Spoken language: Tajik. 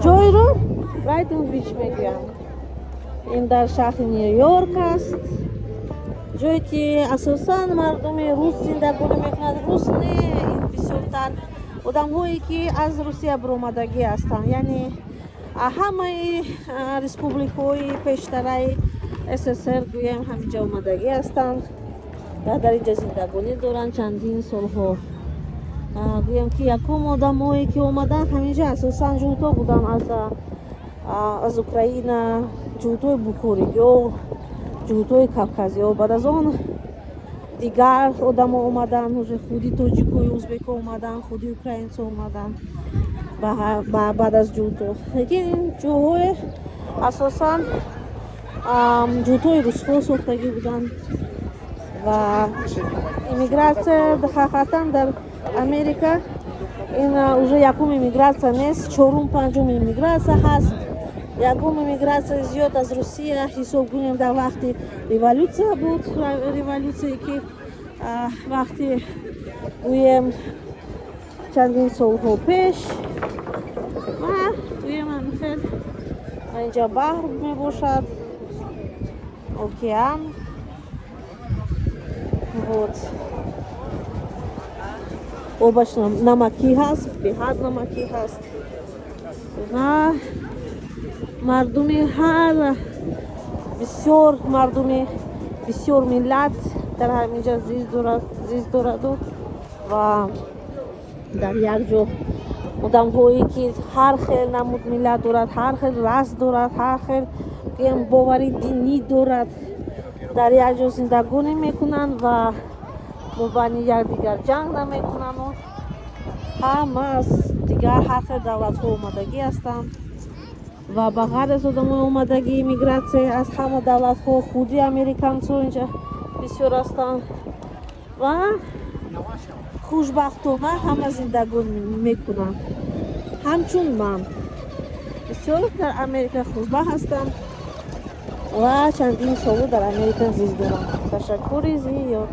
ҷойро Брайтон-Бич мегӯянд. Ин дар шаҳри Нью-Йорк аст. ҷое ки асосан мардуми рус зиндагонӣ мекунанд. Рус не, ин бисёртар одамҳое ки аз Русия баромадагӣ ҳастанд. Яъне ҳамаи республикаҳои пештараи СССР гӯем ҳаминҷа омадагӣ ҳастанд. Дар инҷа зиндагонӣ доранд чандин солҳо. Гӯем ки якум одамое ки омаданд ҳаминҷа асосан ҷуҳудҳо буданд аз Украина, ҷуҳудҳои Бухориё, ҷуҳудҳои Кавказиё. Баъд аз он дигар одамо омаданд, уже худи тоҷикои узбекҳо омаданд, худи украинцо омаданд баъд аз ҷуҳудҳо. Лекин ин ҷойҳое асосан ҷуҳудҳои русҳо сохтагӣ буданд ва иммигратсия ҳақиқатан дар Америка ин уже якум иммигратсия нест, чорум панҷум иммигратсия ҳаст. Ягум иммигратсия зиёд аз Русия ҳисоб гунем дар вақти революция буд. Революцияе ки вақти гӯем чандин солҳо пеш ва гӯем ҳамихел инҷа баҳр мебошад, океан. Вот обаш намакӣ ҳаст, беҳад намакӣ ҳаст ва мардуми ҳар бисёр миллат дар ҳаминҷа зист дораду ва дар якҷо одамҳое ки ҳар хел намуд миллат дорад, ҳар хел расм дорад, ҳар хел бовари динӣ дорад, дар якҷо зиндагонӣ мекунанд ва бо байни якдигар ҷанг намекунанд. Ҳама аз дигар ҳар хел давлатҳо омадагӣ ҳастанд ва ба ғайр аз одамои омадагӣ иммигратсия аз ҳама давлатҳо худи американцо инҷа бисёр ҳастанд ва хушбахтона ҳама зиндагонӣ мекунанд. ҳамчун ман бисёр дар Америка хушбахт ҳастам ва чандин солҳо дар Америка зист дорам. Ташаккури зиёд.